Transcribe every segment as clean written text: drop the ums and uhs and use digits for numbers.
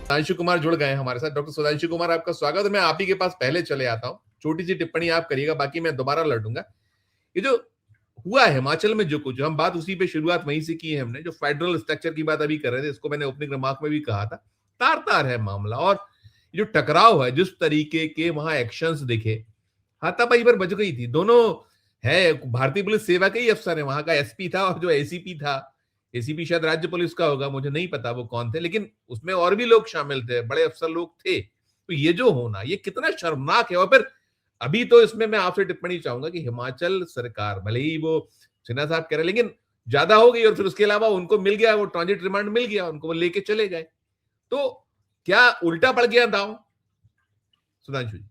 सुधांशु कुमार जुड़ गए हमारे साथ। डॉक्टर सुधांशु कुमार, आपका स्वागत है। मैं आप ही के पास पहले चले आता हूँ, छोटी सी टिप्पणी आप करिएगा, बाकी मैं दोबारा लौटूंगा। ये जो हुआ है हिमाचल में, जो कुछ हम बात उसी पे शुरुआत वहीं से की है हमने, जो फेडरल स्ट्रक्चर की बात अभी कर रहे थे, इसको मैंने ओपनिंग रिमार्क में भी कहा था। तार तार है मामला, और जो टकराव है, जिस तरीके के वहां एक्शंस दिखे, हाथापाई पर बच गई थी। दोनों है भारतीय पुलिस सेवा के ही अफसर है, वहां का एसपी था और जो एसीपी था, एसीपी शायद राज्य पुलिस का होगा, मुझे नहीं पता वो कौन थे, लेकिन उसमें और भी लोग शामिल थे, बड़े अफसर लोग थे। तो ये जो होना, ये कितना शर्मनाक है। और फिर अभी तो इसमें मैं आपसे टिप्पणी चाहूंगा कि हिमाचल सरकार, भले ही वो सिन्हा साहब कह रहे, लेकिन ज्यादा हो गई, और फिर उसके अलावा उनको मिल गया, वो ट्रांजिट रिमांड मिल गया उनको, वो लेके चले गए। तो क्या उल्टा पड़ गया दांव, सुधांशु जी?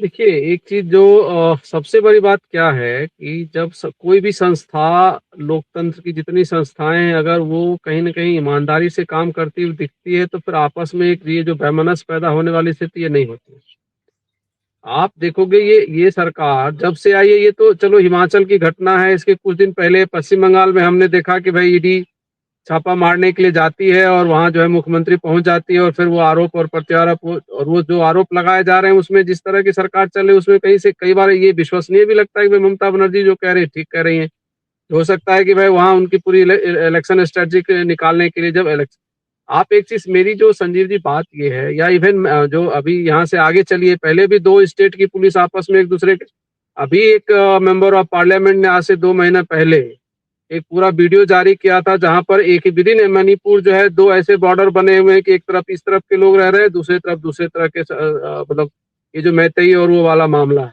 देखिए, एक चीज जो सबसे बड़ी बात क्या है कि जब कोई भी संस्था, लोकतंत्र की जितनी संस्थाएं हैं, अगर वो कहीं ना कहीं ईमानदारी से काम करती हुई दिखती है, तो फिर आपस में एक ये जो वैमनस्य पैदा होने वाली स्थिति ये नहीं होती है। आप देखोगे ये सरकार जब से आई है, ये तो चलो हिमाचल की घटना है, इसके कुछ दिन पहले पश्चिम बंगाल में हमने देखा कि भाई ईडी छापा मारने के लिए जाती है और वहां जो है मुख्यमंत्री पहुंच जाती है, और फिर वो आरोप और प्रत्यारोप, और वो जो आरोप लगाए जा रहे हैं उसमें जिस तरह की सरकार चल रही है उसमें कहीं से कई बार ये विश्वसनीय भी लगता है कि भाई ममता बनर्जी जो कह रही है ठीक कह रही है। हो सकता है कि भाई वहां उनकी पूरी इलेक्शन स्ट्रेटजी निकालने के लिए जब इलेक्शन, आप एक चीज, मेरी जो संजीव जी बात ये है, या इवन जो अभी यहाँ से आगे चलिए, पहले भी दो स्टेट की पुलिस आपस में एक दूसरे के, अभी एक मेंबर ऑफ पार्लियामेंट ने आज से 2 महीने पहले एक पूरा वीडियो जारी किया था, जहां पर एक ही विद इन मणिपुर जो है दो ऐसे बॉर्डर बने हुए हैं कि एक तरफ इस तरफ के लोग रह रहे हैं, दूसरी तरफ दूसरे तरह के मतलब ये जो मैतई और वो वाला मामला है।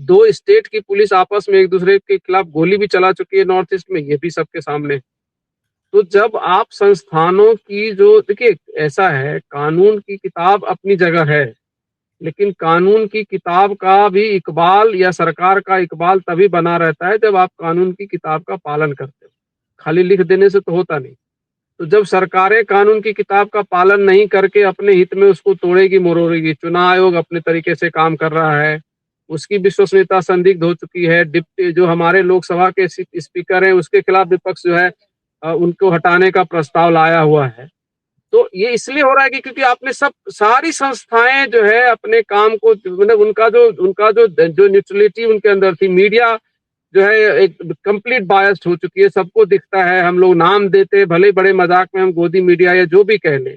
दो स्टेट की पुलिस आपस में एक दूसरे के खिलाफ गोली भी चला चुकी है नॉर्थ ईस्ट में, ये भी सबके सामने। तो जब आप संस्थानों की जो, देखिए ऐसा है, कानून की किताब अपनी जगह है, लेकिन कानून की किताब का भी इकबाल या सरकार का इकबाल तभी बना रहता है जब आप कानून की किताब का पालन करते हो। खाली लिख देने से तो होता नहीं। तो जब सरकारें कानून की किताब का पालन नहीं करके अपने हित में उसको तोड़ेगी मरोड़ेगी, चुनाव आयोग अपने तरीके से काम कर रहा है, उसकी विश्वसनीयता संदिग्ध हो चुकी है, डिप्टी जो हमारे लोकसभा के स्पीकर हैं उसके खिलाफ विपक्ष जो है उनको हटाने का प्रस्ताव लाया हुआ है। तो ये इसलिए हो रहा है कि क्योंकि आपने सब सारी संस्थाएं जो है अपने काम को, मतलब उनका जो जो न्यूट्रलिटी उनके अंदर थी, मीडिया जो है एक कंप्लीट बायस्ड हो चुकी है, सबको दिखता है, हम लोग नाम देते, भले बड़े मजाक में हम गोदी मीडिया या जो भी कह लें,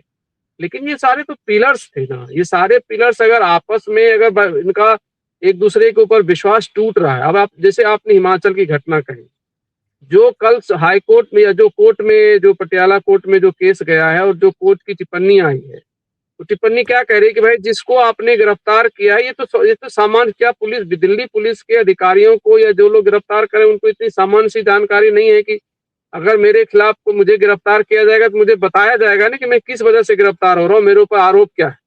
लेकिन ये सारे तो पिलर्स थे ना। ये सारे पिलर्स अगर आपस में अगर इनका एक दूसरे के ऊपर विश्वास टूट रहा है, अब आप जैसे आपने हिमाचल की घटना कही, जो कल हाई कोर्ट में या जो कोर्ट में, जो पटियाला कोर्ट में जो केस गया है और जो कोर्ट की टिप्पणी आई है, तो टिप्पणी क्या कह रही है कि भाई जिसको आपने गिरफ्तार किया है, ये तो सामान्य, क्या पुलिस, दिल्ली पुलिस के अधिकारियों को या जो लोग गिरफ्तार करें उनको इतनी सामान्य सी जानकारी नहीं है कि अगर मेरे खिलाफ को मुझे गिरफ्तार किया जाएगा तो मुझे बताया जाएगा ना कि मैं किस वजह से गिरफ्तार हो रहा हूँ, मेरे ऊपर आरोप क्या है।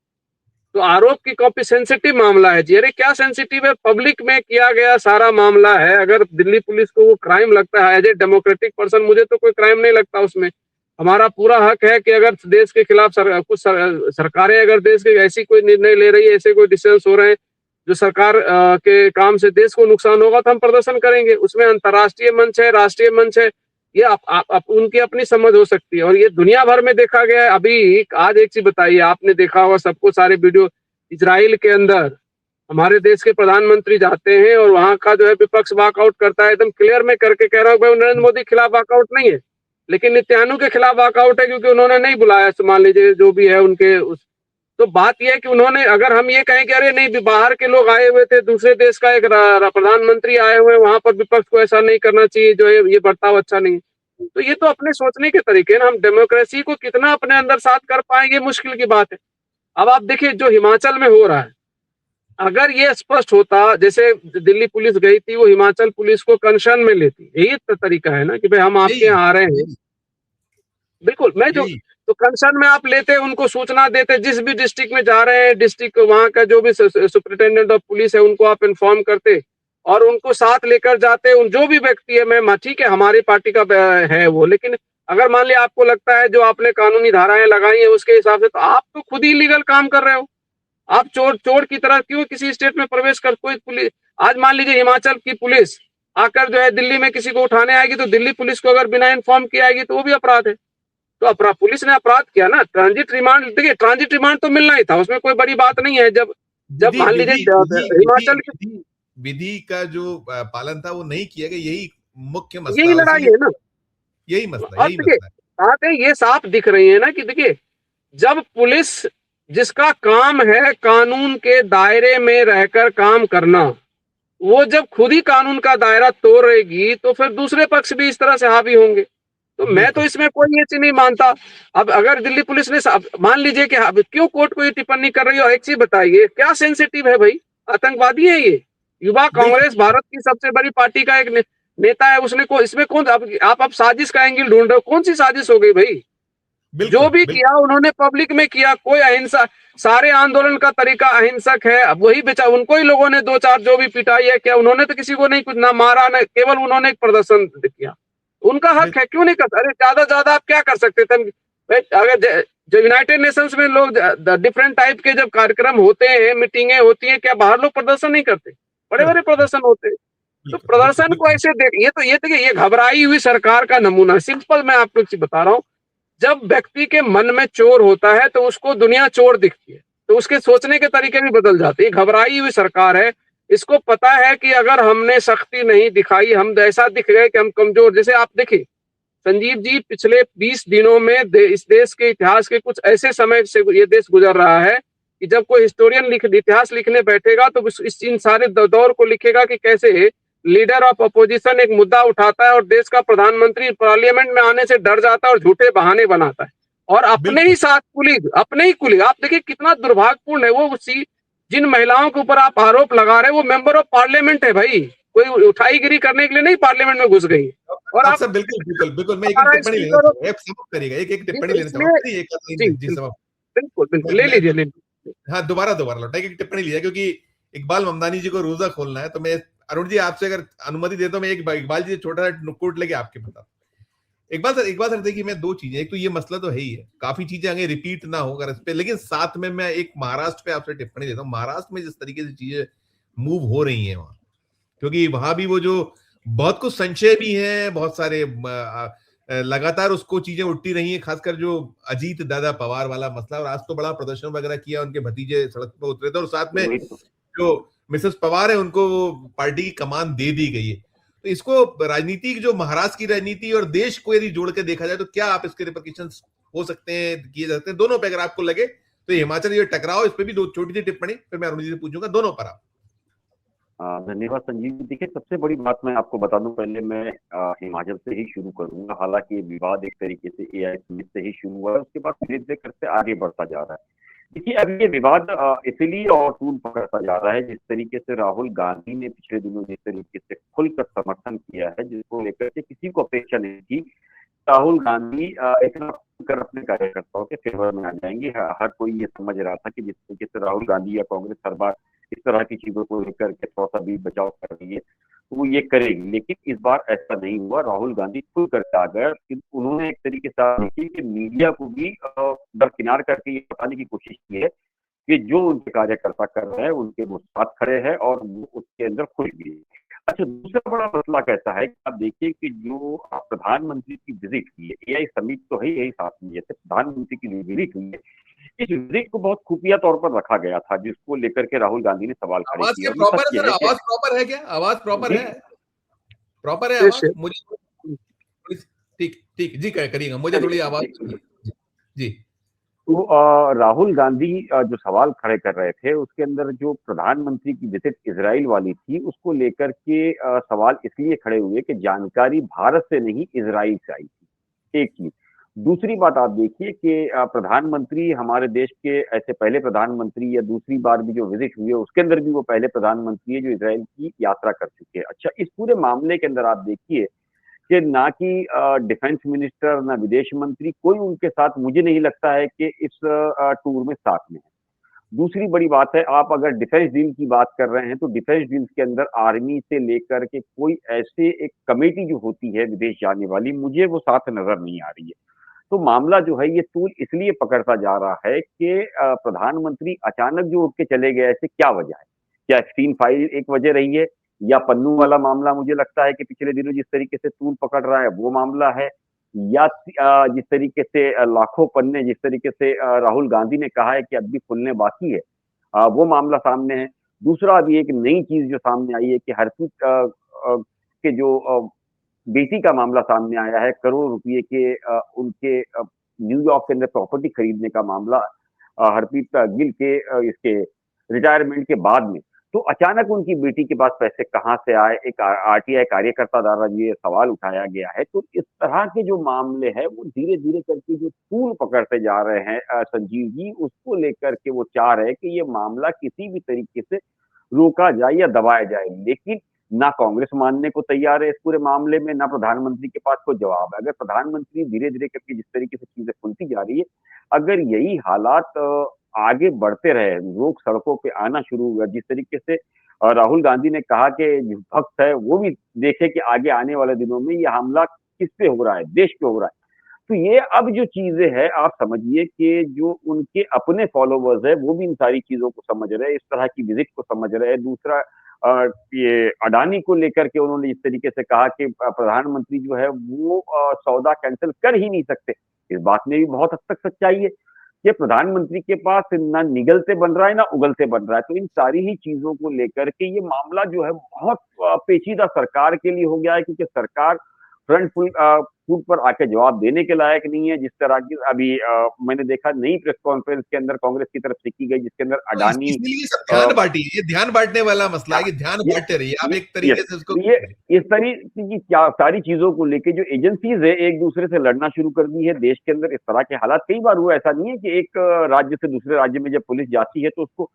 तो आरोप की कॉपी सेंसिटिव मामला है जी। अरे क्या सेंसिटिव है, पब्लिक में किया गया सारा मामला है। अगर दिल्ली पुलिस को वो क्राइम लगता है, एज ए डेमोक्रेटिक पर्सन मुझे तो कोई क्राइम नहीं लगता उसमें। हमारा पूरा हक है कि अगर देश के खिलाफ कुछ सरकारें अगर देश के ऐसी कोई निर्णय ले रही है, ऐसे कोई डिसीजन हो रहे हैं जो सरकार के काम से देश को नुकसान होगा, तो हम प्रदर्शन करेंगे। उसमें अंतर्राष्ट्रीय मंच है, राष्ट्रीय मंच है, ये उनकी अपनी समझ हो सकती है, और ये दुनिया भर में देखा गया है। अभी आज एक चीज बताइए, आपने देखा होगा सबको, सारे वीडियो, इजराइल के अंदर हमारे देश के प्रधानमंत्री जाते हैं और वहां का जो है विपक्ष वॉकआउट करता है, एकदम क्लियर में करके कह रहा हूँ भाई नरेंद्र मोदी के खिलाफ वॉकआउट नहीं है, लेकिन नित्यानू के खिलाफ वॉकआउट है क्योंकि उन्होंने नहीं बुलाया, मान लीजिए जो भी है उनके उस। तो बात यह है कि उन्होंने, अगर हम ये कहें कि अरे नहीं बाहर के लोग आए हुए थे, दूसरे देश का एक प्रधानमंत्री आए हुए, वहां पर विपक्ष को ऐसा नहीं करना चाहिए, जो है ये बर्ताव अच्छा नहीं। तो ये तो अपने सोचने के तरीके ना, हम डेमोक्रेसी को कितना अपने अंदर साथ कर पाएंगे, मुश्किल की बात है। अब आप देखिए जो हिमाचल में हो रहा है, अगर ये स्पष्ट होता, जैसे दिल्ली पुलिस गई थी, वो हिमाचल पुलिस को कंसर्न में लेती, यही तो तरीका है ना कि भाई हम आपके यहाँ आ रहे हैं। बिल्कुल, मैं जो, तो कंसर्न में आप लेते, उनको सूचना देते, जिस भी डिस्ट्रिक्ट में जा रहे हैं, डिस्ट्रिक्ट वहां का जो भी सुपरिटेंडेंट ऑफ पुलिस है उनको आप इन्फॉर्म करते और उनको साथ लेकर जाते। उन जो भी व्यक्ति है, मैं ठीक है हमारी पार्टी का है वो, लेकिन अगर मान लिया आपको लगता है जो आपने कानूनी धाराएं लगाई है उसके हिसाब से, तो आप तो खुद ही लीगल काम कर रहे हो। आप चोर चोर की तरह क्यों किसी स्टेट में प्रवेश कर, कोई पुलिस, आज मान लीजिए हिमाचल की पुलिस आकर जो है दिल्ली में किसी को उठाने आएगी, तो दिल्ली पुलिस को अगर बिना इन्फॉर्म किया आएगी तो वो भी अपराध है। तो पुलिस ने अपराध किया ना। ट्रांजिट रिमांड, देखिए ट्रांजिट रिमांड तो मिलना ही था, उसमें कोई बड़ी बात नहीं है। जब जब विधि मान लीजिए विधि विधि विधि हिमाचल की, विधि विधि का जो पालन था वो नहीं किया गया, यही मुख्य मसला यही है, और लड़ाई इसलिए है ना। यही मसला, और यही देखिए मसला है। बातें ये साफ दिख रही है ना कि देखिए, जब पुलिस, जिसका काम है कानून के दायरे में रहकर काम करना, वो जब खुद ही कानून का दायरा तोड़ेगी तो फिर दूसरे पक्ष भी इस तरह से हावी होंगे। तो मैं तो बिल्कुल इसमें कोई ये चीज नहीं मानता। अब अगर दिल्ली पुलिस ने मान लीजिए कि अब क्यों कोर्ट को ये टिप्पणी कर रही है, और एक चीज बताइए, क्या सेंसिटिव है भाई? आतंकवादी है ये? युवा कांग्रेस बिल्कुल भारत की सबसे बड़ी पार्टी का एक नेता है, उसने को इसमें कौन, आप अब साजिश का एंगल ढूंढ रहे हो? कौन सी साजिश हो गई भाई? जो बिल्कुल भी बिल्कुल। किया उन्होंने पब्लिक में किया, कोई अहिंसा, सारे आंदोलन का तरीका अहिंसक है। अब वही बेचा, उनको ही लोगों ने दो चार जो भी पिटाई है, क्या उन्होंने तो किसी को नहीं कुछ ना मारा, ना, केवल उन्होंने एक प्रदर्शन किया। उनका हक है, क्यों नहीं कर? अरे ज्यादा ज्यादा आप क्या कर सकते थे? अगर जो यूनाइटेड नेशंस में लोग डिफरेंट टाइप के जब कार्यक्रम होते हैं, मीटिंगें होती हैं, क्या बाहर लोग प्रदर्शन नहीं करते? बड़े बड़े करते, प्रदर्शन होते हैं। तो बिल्कुल बिल्कुल प्रदर्शन को बिल्कुल। ऐसे देख, ये देखिए, ये घबराई हुई सरकार का नमूना। सिंपल मैं आपको एक चीज बता रहा हूँ, जब व्यक्ति के मन में चोर होता है तो उसको दुनिया चोर दिखती है, तो उसके सोचने के तरीके भी बदल जाते हैं। घबराई हुई सरकार है, इसको पता है कि अगर हमने सख्ती नहीं दिखाई, हम ऐसा दिख गए कि हम कमजोर। जैसे आप देखिए संजीव जी, पिछले 20 दिनों में इस देश के इतिहास के कुछ ऐसे समय से ये देश गुजर रहा है कि जब कोई हिस्टोरियन इतिहास लिखने बैठेगा तो इन सारे दौर को लिखेगा कि कैसे लीडर ऑफ अपोजिशन एक मुद्दा उठाता है और देश का प्रधानमंत्री पार्लियामेंट में आने से डर जाता है और झूठे बहाने बनाता है, और अपने ही बिल्कुल साथ कुलीग आप देखिए कितना दुर्भाग्यपूर्ण है वो। उसी जिन महिलाओं के ऊपर आप आरोप लगा रहे हैं वो मेंबर ऑफ पार्लियामेंट है भाई, कोई उठाईगिरी करने के लिए नहीं पार्लियामेंट में घुस गई। और डॉक्टर आप साहब, बिल्कुल बिल्कुल बिल्कुल, मैं एक एक हमारा टिप्पणी लेना स्पीकर, चाहूंगा, एक समाप्त करिएगा, एक एक जी टिप्पणी तो लेना इसलिए, चाहूंगा, नहीं एक जी नहीं जी बिल्कुल समाप्त। बिल्कुल बिल्कुल, ले मैं लीजिए ले लीजिए। हाँ, दोबारा दोबारा लौटा, एक टिप्पणी लिया, क्योंकि इकबाल ममदानी जी को रोजा खोलना है, तो मैं अरुण जी आपसे अगर अनुमति देता हूं, मैं एक इकबाल जी से छोटा सा नुक्कुट लेके आपके बता। इकबाल सर देखिए, मैं दो चीजें, एक तो ये मसला तो है ही है, काफी चीजें आगे रिपीट ना हो अगर इस पे, लेकिन साथ में मैं एक महाराष्ट्र पे आपसे टिप्पणी देता हूँ। महाराष्ट्र में जिस तरीके से चीजें मूव हो रही हैं वहां, क्योंकि वहां भी वो जो बहुत कुछ संशय भी है, बहुत सारे लगातार उसको चीजें उठती रही हैं, खासकर जो अजीत दादा पवार वाला मसला, और आज तो बड़ा प्रदर्शन वगैरह किया, उनके भतीजे सड़क पर उतरे थे, और साथ में वही तो। जो मिसेस पवार है उनको पार्टी की कमान दे दी गई है। तो इसको राजनीति, जो महाराष्ट्र की राजनीति और देश को यदि जोड़ के देखा जाए, तो क्या आप इसके रिपरकशंस हो सकते हैं, किए जा सकते हैं दोनों पे, अगर आपको लगे तो ये हिमाचल ये टकराव, इस पे भी दो छोटी सी टिप्पणी, फिर मैं अरुण जी से पूछूंगा दोनों पर आप। धन्यवाद संजीव जी। देखिए, सबसे बड़ी बात मैं आपको बता दूं, पहले मैं हिमाचल से ही शुरू करूंगा। हालांकि ये विवाद एक तरीके से एआई समिट से ही शुरू हुआ है, उसके बाद धीरे धीरे करते आगे बढ़ता जा रहा है। देखिए, अब ये विवाद इसलिए और तूल पकड़ता जा रहा है, जिस तरीके से राहुल गांधी ने पिछले दिनों जिस तरीके से खुलकर समर्थन किया है, जिसको लेकर के किसी को अपेक्षा नहीं थी राहुल गांधी इतना खुलकर अपने कार्यकर्ताओं के फेवर में आ जाएंगे। हर कोई ये समझ रहा था कि जिस तरीके से राहुल गांधी या कांग्रेस हर बार इस तरह की चीजों को लेकर के थोड़ा सा भी बचाव कर रही है, तो वो ये करेगी। लेकिन इस बार ऐसा नहीं हुआ, राहुल गांधी खुल करके आ गए। उन्होंने एक तरीके से देखी कि मीडिया को भी दरकिनार करके ये बताने की कोशिश की है कि जो उनके कार्यकर्ता कर रहे हैं उनके वो साथ खड़े हैं और वो उसके अंदर खुश भी है। अच्छा, दूसरा बड़ा मसला कहता है कि आप देखिए कि जो प्रधानमंत्री की विजिट हुई है, एआई समिट तो है यही साथ में, जैसे प्रधानमंत्री की विजिट हुई है, इस विजिट को बहुत खुफिया तौर पर रखा गया था, जिसको लेकर के राहुल गांधी ने सवाल खड़े आवाज किए। क्या और ये प्रॉपर सच है ये सर? है कि आवाज प्रॉपर है क्या? आवाज प्रॉपर जी है? प्रॉपर है आवाज? निश्चित। मुझे ठीक ठीक जी, करिएगा, मुझे थोड़ी चलिए, आवाज जी जी। तो राहुल गांधी जो सवाल खड़े कर रहे थे उसके अंदर जो प्रधानमंत्री की विजिट इजराइल वाली थी उसको लेकर के सवाल इसलिए खड़े हुए कि जानकारी भारत से नहीं इजराइल से आई थी, एक चीज। दूसरी बात आप देखिए कि प्रधानमंत्री हमारे देश के ऐसे पहले प्रधानमंत्री या दूसरी बार भी जो विजिट हुई है उसके अंदर भी वो पहले प्रधानमंत्री है जो इजराइल की यात्रा कर चुके हैं। अच्छा, इस पूरे मामले के अंदर आप देखिए कि ना कि डिफेंस मिनिस्टर ना विदेश मंत्री कोई उनके साथ मुझे नहीं लगता है कि इस टूर में साथ में है। दूसरी बड़ी बात है, आप अगर डिफेंस डील की बात कर रहे हैं तो डिफेंस डील्स के अंदर आर्मी से लेकर के कोई ऐसे एक कमेटी जो होती है विदेश जाने वाली, मुझे वो साथ नजर नहीं आ रही है। तो मामला जो है ये तूल इसलिए पकड़ता जा रहा है कि प्रधानमंत्री अचानक जो उठ के चले गए, ऐसे क्या वजह है? क्या स्क्रीन फाइल एक वजह रही है, या पन्नू वाला मामला मुझे लगता है कि पिछले दिनों जिस तरीके से तूल पकड़ रहा है वो मामला है, या जिस तरीके से लाखों पन्ने जिस तरीके से राहुल गांधी ने कहा है कि अब भी खुलने बाकी है, वो मामला सामने है। दूसरा अभी एक नई चीज जो सामने आई है कि हरप्रीत के जो बेटी का मामला सामने आया है, करोड़ रुपए के उनके न्यूयॉर्क के अंदर प्रॉपर्टी खरीदने का मामला, हरप्रीत गिल के इसके रिटायरमेंट के बाद में। तो अचानक उनकी बेटी के पास पैसे कहाँ से आए, एक आरटीआई कार्यकर्ता द्वारा ये सवाल उठाया गया है। तो इस तरह के जो मामले हैं वो धीरे धीरे करके जो तूल पकड़ते जा रहे हैं संजीव जी, उसको लेकर के वो चाह रहे हैं कि ये मामला किसी भी तरीके से रोका जाए या दबाया जाए। लेकिन ना कांग्रेस मानने को तैयार है इस पूरे मामले में, ना प्रधानमंत्री के पास कोई जवाब है। अगर प्रधानमंत्री धीरे धीरे करके जिस तरीके से चीजें खुलती जा रही है, अगर यही हालात आगे बढ़ते रहे, लोग सड़कों पे आना शुरू हुआ, जिस तरीके से राहुल गांधी ने कहा कि जो भक्त है वो भी देखे कि आगे आने वाले दिनों में ये हमला किस पे हो रहा है, देश पे हो रहा है। तो ये अब जो चीजें हैं, आप समझिए कि जो उनके अपने फॉलोवर्स है वो भी इन सारी चीजों को समझ रहे हैं, इस तरह की विजिट को समझ रहे हैं। दूसरा ये अडानी को लेकर के उन्होंने इस तरीके से कहा कि प्रधानमंत्री जो है वो सौदा कैंसिल कर ही नहीं सकते। इस बात में भी बहुत हद तक सच्चाई है कि प्रधानमंत्री के पास ना निगलते बन रहा है ना उगलते बन रहा है। तो इन सारी ही चीजों को लेकर के ये मामला जो है बहुत पेचीदा सरकार के लिए हो गया है, क्योंकि सरकार फ्रंट फुट पर आके जवाब देने के लायक नहीं है। जिस तरह की अभी मैंने देखा नई प्रेस कॉन्फ्रेंस के अंदर कांग्रेस की तरफ से की गई, जिसके अंदर तो अडानी इसीलिए सब ध्यान बांटिए, ये ध्यान बांटने वाला मसला है कि ध्यान ये बांटते रहिए आप एक ये तरीके से इसको। ये इस तरीके की क्या सारी चीजों को लेके जो एजेंसीज है एक दूसरे से लड़ना शुरू कर दी है देश के अंदर। इस तरह के हालात कई बार हुआ, ऐसा नहीं है कि एक राज्य से दूसरे राज्य में जब पुलिस जाती है तो उसको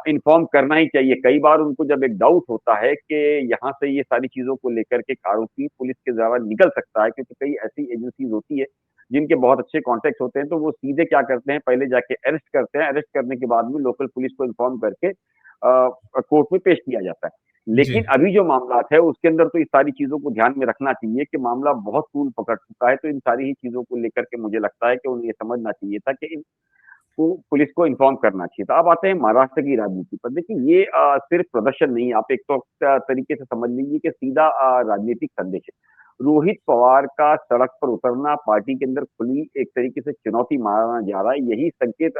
इन्फॉर्म करना ही चाहिए। कई बार उनको जब एक डाउट होता है कि यहाँ से ये सारी चीजों को लेकर के आरोपी पुलिस के द्वारा निकल सकता है, क्योंकि कई ऐसी एजेंसीज होती है जिनके बहुत अच्छे कॉन्टेक्ट होते हैं, तो वो सीधे क्या करते हैं, पहले जाके अरेस्ट करते हैं, अरेस्ट करने के बाद में लोकल पुलिस को इन्फॉर्म करके कोर्ट में पेश किया जाता है। जी लेकिन अभी जो मामला है उसके अंदर तो इस सारी चीजों को ध्यान में रखना चाहिए कि मामला बहुत तूल पकड़ चुका है। तो इन सारी ही चीजों को लेकर के मुझे लगता है कि उन्हें ये समझना चाहिए था कि इनको पुलिस को इन्फॉर्म करना चाहिए था। अब आते हैं महाराष्ट्र की राजनीति पर। देखिए ये सिर्फ प्रदर्शन नहीं, आप एक तो तरीके से समझ लीजिए कि सीधा राजनीतिक संदेश है। रोहित पवार का सड़क पर उतरना पार्टी के अंदर खुली एक तरीके से चुनौती माना जा रहा है। यही संकेत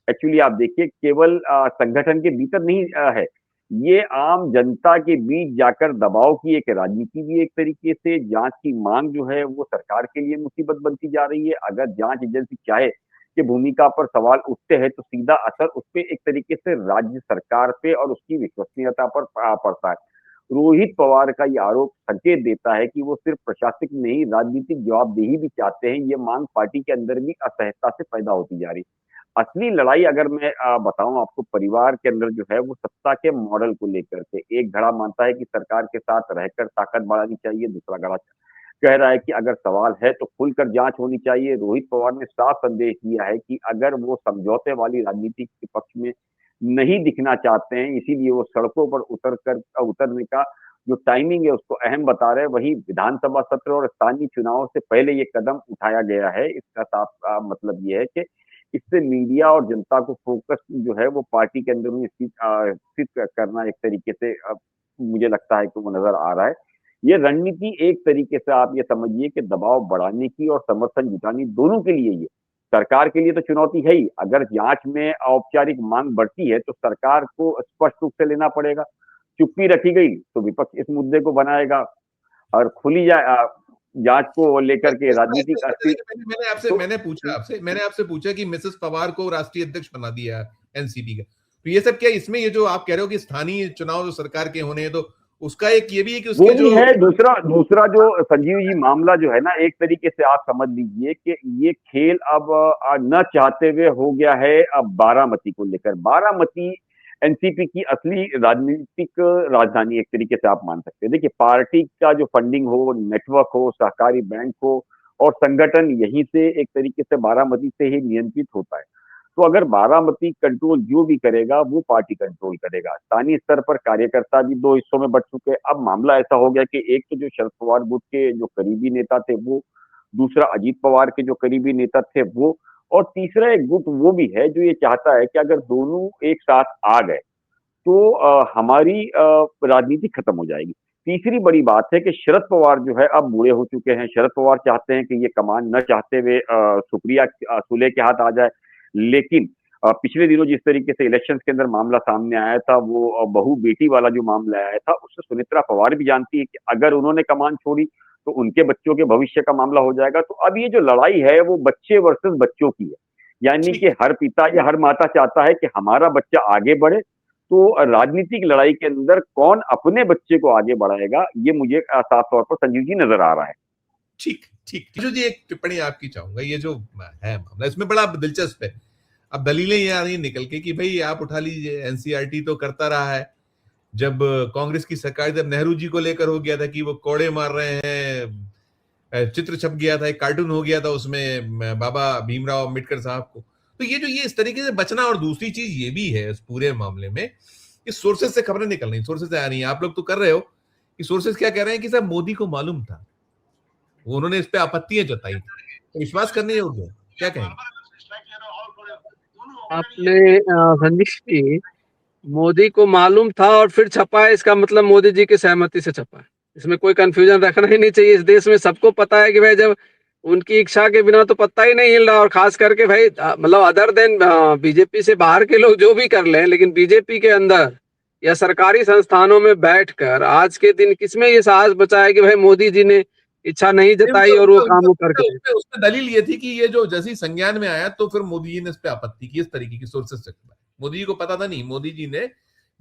एक्चुअली आप देखिए केवल संगठन के भीतर नहीं है, ये आम जनता के बीच जाकर दबाव की एक राजनीति भी एक तरीके से। जांच की मांग जो है वो सरकार के लिए मुसीबत बनती जा रही है। अगर जांच एजेंसी चाहे कि भूमिका पर सवाल उठते हैं तो सीधा असर उस पर एक तरीके से राज्य सरकार पे और उसकी विश्वसनीयता पर पड़ता है। रोहित पवार का ये आरोप संकेत देता है कि वो सिर्फ प्रशासनिक नहीं राजनीतिक जवाबदेही भी चाहते हैं। ये मांग पार्टी के अंदर भी असहजता से पैदा होती जा रही है। असली लड़ाई अगर मैं बताऊं आपको, परिवार के अंदर जो है वो सत्ता के मॉडल को लेकर के। एक घड़ा मानता है कि सरकार के साथ रहकर ताकत बढ़ानी चाहिए, दूसरा घड़ा कह रहा है कि अगर सवाल है तो खुलकर जांच होनी चाहिए। रोहित पवार ने साफ संदेश दिया है कि अगर वो समझौते वाली राजनीति के पक्ष में नहीं दिखना चाहते हैं, इसीलिए वो सड़कों पर उतरने का जो टाइमिंग है उसको अहम बता रहे हैं। वही विधानसभा सत्र और स्थानीय चुनाव से पहले ये कदम उठाया गया है। इसका साफ मतलब ये है कि इससे मीडिया और जनता को फोकस जो है वो पार्टी के अंदर स्थित करना एक तरीके से मुझे लगता है कि वो नजर आ रहा है। ये रणनीति एक तरीके से आप ये समझिए कि दबाव बढ़ाने की और समर्थन जुटाने दोनों के लिए। ये सरकार के लिए तो चुनौती है ही। अगर जांच में औपचारिक मांग बढ़ती है तो सरकार को स्पष्ट रूप से लेना पड़ेगा। चुप्पी रखी गई तो विपक्ष इस मुद्दे को बनाएगा और खुली जांच को लेकर के राजनीतिक मैंने आपसे तो मैंने आपसे पूछा कि मिसेस पवार को राष्ट्रीय अध्यक्ष बना दिया एनसीपी का, तो ये सब क्या इसमें ये जो आप कह रहे हो कि स्थानीय चुनाव जो सरकार के होने हैं, तो उसका एक ये भी है कि उसके वो भी जो है। दूसरा जो संजीव जी मामला जो है ना, एक तरीके से आप समझ लीजिए कि ये खेल अब न चाहते हुए हो गया है। अब बारामती को लेकर, बारामती एनसीपी की असली राजनीतिक राजधानी एक तरीके से आप मान सकते हैं। देखिए पार्टी का जो फंडिंग हो, नेटवर्क हो, सहकारी बैंक हो और संगठन यहीं से एक तरीके से बारामती से ही नियंत्रित होता है। तो अगर बारामती कंट्रोल जो भी करेगा वो पार्टी कंट्रोल करेगा। स्थानीय स्तर पर कार्यकर्ता भी दो हिस्सों में बट चुके हैं। अब मामला ऐसा हो गया कि एक तो जो शरद पवार गुट के जो करीबी नेता थे वो, दूसरा अजीत पवार के जो करीबी नेता थे वो, और तीसरा एक गुट वो भी है जो ये चाहता है कि अगर दोनों एक साथ आ गए तो हमारी राजनीति खत्म हो जाएगी। तीसरी बड़ी बात है कि शरद पवार जो है अब बूढ़े हो चुके हैं। शरद पवार चाहते हैं कि ये कमान न चाहते हुए सुप्रिया सुले के हाथ आ जाए, लेकिन पिछले दिनों जिस तरीके से इलेक्शंस के अंदर मामला सामने आया था, वो बहू बेटी वाला जो मामला आया था, उससे सुनेत्रा पवार भी जानती है कि अगर उन्होंने कमान छोड़ी तो उनके बच्चों के भविष्य का मामला हो जाएगा। तो अब ये जो लड़ाई है वो बच्चे वर्सेस बच्चों की है, यानी कि हर पिता या हर माता चाहता है कि हमारा बच्चा आगे बढ़े। तो राजनीतिक लड़ाई के अंदर कौन अपने बच्चे को आगे बढ़ाएगा, ये मुझे साफ तौर पर संजीव जी नजर आ रहा है। ठीक ठीक जो जी एक टिप्पणी आपकी चाहूंगा, ये जो है मामला इसमें बड़ा दिलचस्प है। अब दलीलें ये आ रही निकल के कि भाई आप उठा लीजिए, एनसीईआरटी तो करता रहा है। जब कांग्रेस की सरकार, जब नेहरू जी को लेकर हो गया था कि वो कोड़े मार रहे हैं, चित्र छप गया था, एक कार्टून हो गया था उसमें बाबा भीमराव अम्बेडकर साहब को, तो ये इस तरीके से बचना। और दूसरी चीज ये भी है इस पूरे मामले में कि सोर्सेज से खबरें निकल रही, सोर्सेज से आ रही हैं। आप लोग तो कर रहे हो कि सोर्सेज क्या कह रहे हैं कि साहब मोदी को मालूम था, वो उन्होंने इस पे आपत्तियां जताई, तो विश्वास करने योग्य है। क्या कहेंगे? आपने संजीव जी, मोदी को मालूम था और फिर छपा है, इसका मतलब मोदी जी की सहमति से छपा है। इसमें कोई कंफ्यूजन रखना ही नहीं चाहिए। इस देश में सबको पता है कि भाई जब उनकी इच्छा के बिना तो पत्ता ही नहीं हिल रहा, और खास करके भाई मतलब अदर देन बीजेपी से बाहर के लोग जो भी कर लें, लेकिन बीजेपी के अंदर या सरकारी संस्थानों में बैठकर आज के दिन किसमें ये साहस बचा है कि भाई मोदी जी ने इच्छा नहीं जताई और वो काम वो करके उसमें दलील ये थी कि ये जो जैसे ही संज्ञान में आया तो फिर मोदी जी ने इस पे आपत्ति की, इस तरीके की सोर्सेस से। मोदी जी को पता था नहीं, मोदी जी ने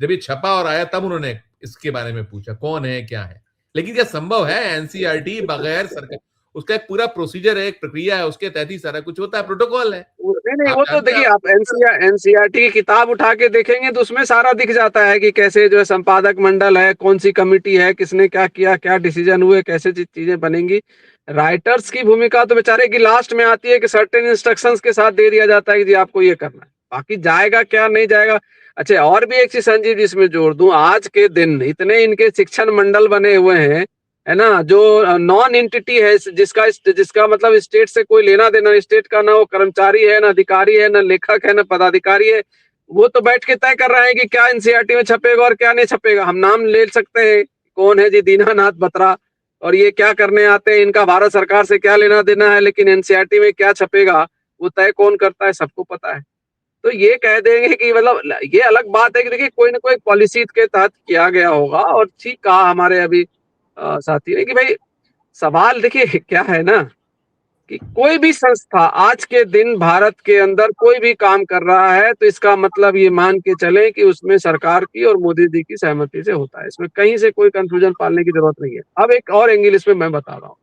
जब ये छपा और आया तब उन्होंने इसके बारे में पूछा कौन है क्या है। लेकिन क्या संभव है एनसीईआरटी बगैर सरकार, उसका एक पूरा प्रोसीजर है, एक प्रक्रिया है, उसके तहत ही सारा कुछ होता है, प्रोटोकॉल है। नहीं, वो तो देखिए, आप एनसीईआरटी की किताब उठा के देखेंगे तो उसमें सारा दिख जाता है कि कैसे जो है संपादक मंडल है, कौन सी कमेटी है, किसने क्या किया, क्या डिसीजन हुए, कैसे चीजें बनेंगी। राइटर्स की भूमिका तो बेचारे की लास्ट में आती है कि सर्टेन इंस्ट्रक्शंस के साथ दे दिया जाता है कि जी आपको ये करना है, बाकी जाएगा क्या नहीं जाएगा। अच्छा, और भी एक चीज संजीव जी इसमें जोड़ दूं, आज के दिन इतने इनके शिक्षण मंडल बने हुए हैं, है ना, जो नॉन एंटिटी है, जिसका मतलब स्टेट से कोई लेना देना, स्टेट का ना वो कर्मचारी है, ना अधिकारी है, ना लेखक है, ना पदाधिकारी है, वो तो बैठ के तय कर रहे हैं कि क्या एनसीईआरटी में छपेगा और क्या नहीं छपेगा। हम नाम ले सकते हैं, कौन है जी दीनानाथ बत्रा, और ये क्या करने आते हैं, इनका भारत सरकार से क्या लेना देना है, लेकिन एनसीईआरटी में क्या छपेगा वो तय कौन करता है, सबको पता है। तो ये कह देंगे कि मतलब ये अलग बात है कि देखिए कोई ना कोई पॉलिसी के तहत किया गया होगा। और ठीक कहा हमारे अभी साथी ने कि भाई सवाल देखिए क्या है ना, कि कोई भी संस्था आज के दिन भारत के अंदर कोई भी काम कर रहा है तो इसका मतलब ये मान के चले कि उसमें सरकार की और मोदी जी की सहमति से होता है। इसमें कहीं से कोई कंफ्यूजन पालने की जरूरत नहीं है। अब एक और एंगल इसमें मैं बता रहा हूँ।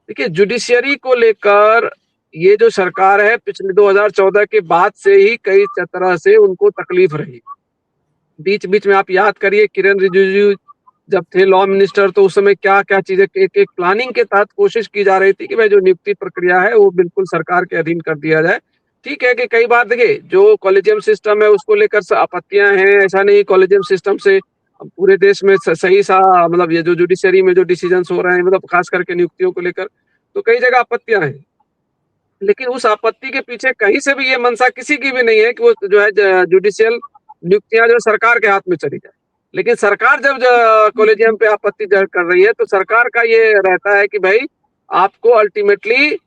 देखिए, जुडिशियरी को लेकर ये जो सरकार है, पिछले 2014 के बाद से ही कई तरह से उनको तकलीफ रही। बीच बीच में आप याद करिए, किरण रिजिजू जब थे लॉ मिनिस्टर, तो उस समय क्या क्या चीजें एक प्लानिंग के तहत कोशिश की जा रही थी कि भाई जो नियुक्ति प्रक्रिया है वो बिल्कुल सरकार के अधीन कर दिया जाए। ठीक है कि कई बार देखिए जो कॉलेजियम सिस्टम है उसको लेकर आपत्तियां हैं, ऐसा नहीं कॉलेजियम सिस्टम से पूरे देश में सही सा मतलब ये जो जुडिशरी में जो डिसीजन हो रहे हैं, मतलब खास करके नियुक्तियों को लेकर, तो कई जगह आपत्तियां हैं। लेकिन उस आपत्ति के पीछे कहीं से भी ये मंशा किसी की भी नहीं है कि वो जो है जुडिशियल नियुक्तियां जो सरकार के हाथ में चली जाए। लेकिन सरकार जब कॉलेजियम पे आपत्ति दर्ज कर रही है तो सरकार का ये रहता है कि भाई आपको अल्टीमेटली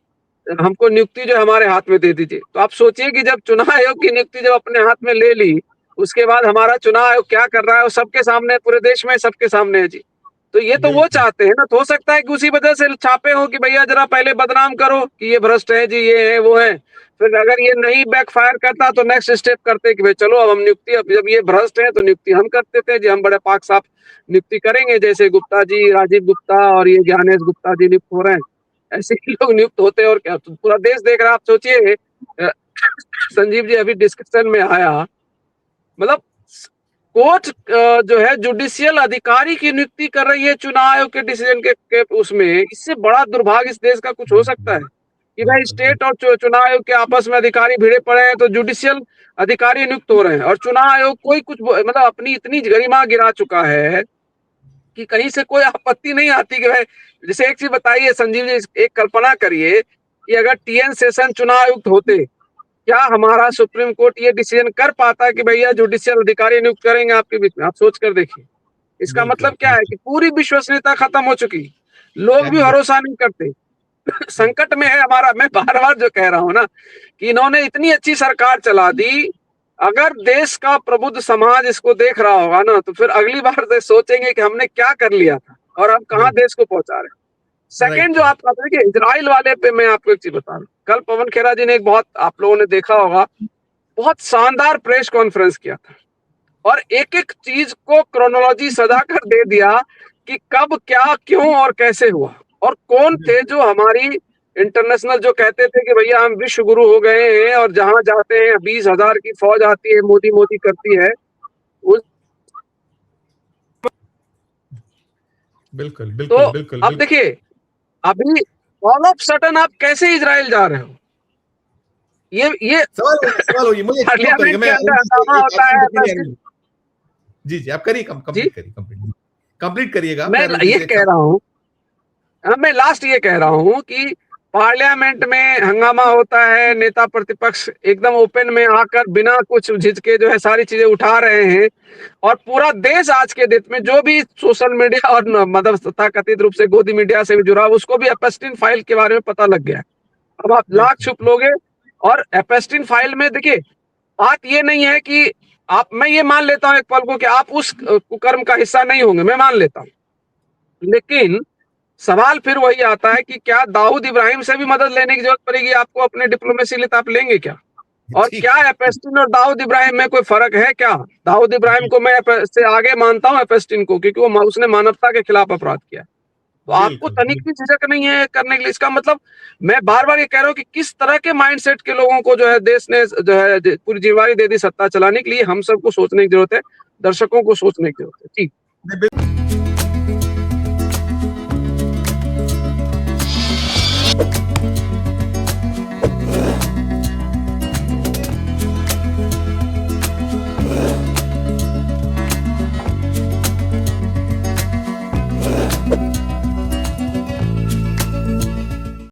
हमको नियुक्ति जो हमारे हाथ में दे दीजिए। तो आप सोचिए कि जब चुनाव आयोग की नियुक्ति जब अपने हाथ में ले ली, उसके बाद हमारा चुनाव आयोग क्या कर रहा है वो सबके सामने, पूरे देश में सबके सामने है जी। तो ये तो वो चाहते हैं ना, तो हो सकता है कि उसी वजह से छापे हो कि भैया जरा पहले बदनाम करो कि ये भ्रष्ट है जी, ये है वो है। फिर अगर ये नहीं बैकफायर करता तो नेक्स्ट स्टेप करते कि भाई चलो अब हम नियुक्ति, अब जब ये भ्रष्ट है तो नियुक्ति हम करते थे जी, हम बड़े पाक साफ नियुक्ति करेंगे, जैसे गुप्ता जी, राजीव गुप्ता और ये ज्ञानेश गुप्ता जी नियुक्त हो रहे हैं, ऐसे ही लोग नियुक्त होते हैं। और क्या, तो पूरा देश देख रहा है। आप सोचिए संजीव जी, अभी डिस्कशन में आया, मतलब कोर्ट जो है जुडिशियल अधिकारी की नियुक्ति कर रही है चुनाव आयोग के डिसीजन के उसमें। इससे बड़ा दुर्भाग्य इस देश का कुछ हो सकता है कि भाई स्टेट और चुनाव आयोग के आपस में अधिकारी भिड़े पड़े हैं तो जुडिशियल अधिकारी नियुक्त हो रहे हैं, और चुनाव आयोग कोई कुछ मतलब अपनी इतनी गरिमा गिरा चुका है कि कहीं से कोई आपत्ति नहीं आती कि भाई, जैसे एक चीज बताइए संजीव जी, एक कल्पना करिए कि अगर टीएन सेशन चुनाव आयुक्त होते, क्या हमारा सुप्रीम कोर्ट ये डिसीजन कर पाता कि भैया जुडिशियल अधिकारी नियुक्त करेंगे आपके बीच में? आप सोच कर देखिए। इसका बिल्कुल, मतलब क्या है कि पूरी विश्वसनीयता खत्म हो चुकी, लोग भी Exactly. भरोसा नहीं करते। संकट में है हमारा, मैं बार बार जो कह रहा हूं ना कि इन्होंने इतनी अच्छी सरकार चला दी, अगर देश का प्रबुद्ध समाज इसको देख रहा होगा ना तो फिर अगली बार से सोचेंगे कि हमने क्या कर लिया था और हम कहाँ बिल्कुल। देश को पहुंचा रहे। सेकंड Right, जो right. आप कहते हैं कि इजराइल वाले पे मैं आपको एक चीज बता रहा हूँ, कल पवन खेरा जी ने एक बहुत, आप लोगों ने देखा होगा, बहुत शानदार प्रेस कॉन्फ्रेंस किया था और एक एक चीज को क्रोनोलॉजी सजा कर दे दिया कि कब क्या क्यों और कैसे हुआ और कौन थे जो हमारी इंटरनेशनल जो कहते थे कि भैया हम विश्व गुरु हो गए हैं और जहां जाते हैं 20,000 की फौज आती है, मोदी मोदी करती है। उस बिल्कुल तो बिल्कुल बिल्कुल अब बिल्कुल। देखिए, अभी ऑल ऑफ सडन आप कैसे इजराइल जा रहे हो? ये सवाल होगी मुझे एक्सप्लोर करेंगे, पार्लियामेंट के मैं अंदर उनकी हंगामा एक होता आपकी है, टिप्पणी आ रही है। जी जी, आप करिए, जी कंप्लीट करिएगा, मैं मैं रुचि ये से एक कह रहा हूँ, मैं लास्ट ये कह रहा हूँ कि पार्लियामेंट में हंगामा होता है, नेता प्रतिपक्ष एकदम ओपन में आकर बिना कुछ झिझके जो है सारी चीजें उठा रहे हैं और पूरा देश आज के दिन में जो भी सोशल मीडिया और मतलब तथाकथित रूप से गोदी मीडिया से भी जुड़ा उसको भी एपेस्टिन फाइल के बारे में पता लग गया। अब आप लाख बिल्कुल छुप लोगे और एपेस्टिन फाइल में देखिए, बात ये नहीं है कि आप, मैं ये मान लेता हूं एक पल को कि आप उस कुकर्म का हिस्सा नहीं होंगे, मैं मान लेता हूं, लेकिन सवाल फिर वही आता है कि क्या दाऊद इब्राहिम से भी मदद लेने की जरूरत पड़ेगी आपको अपने डिप्लोमेसी लिए, तो आप लेंगे क्या? और ठीक क्या एपेस्टिन और दाऊद इब्राहिम में कोई फर्क है क्या? दाऊद इब्राहिम को मैं से आगे मानता हूं एपेस्टिन को, क्योंकि वो उसने मानवता के खिलाफ अपराध किया। तो आपको बिल्कुल तनिक भी झिझक नहीं है करने के लिए। इसका मतलब मैं बार बार ये कह रहा हूँ कि किस तरह के माइंडसेट के लोगों को जो है देश ने जो है पूरी जिम्मेवारी दे दी सत्ता चलाने के लिए, हम सबको सोचने की जरूरत है, दर्शकों को सोचने की जरूरत है। ठीक। बिल्कुल।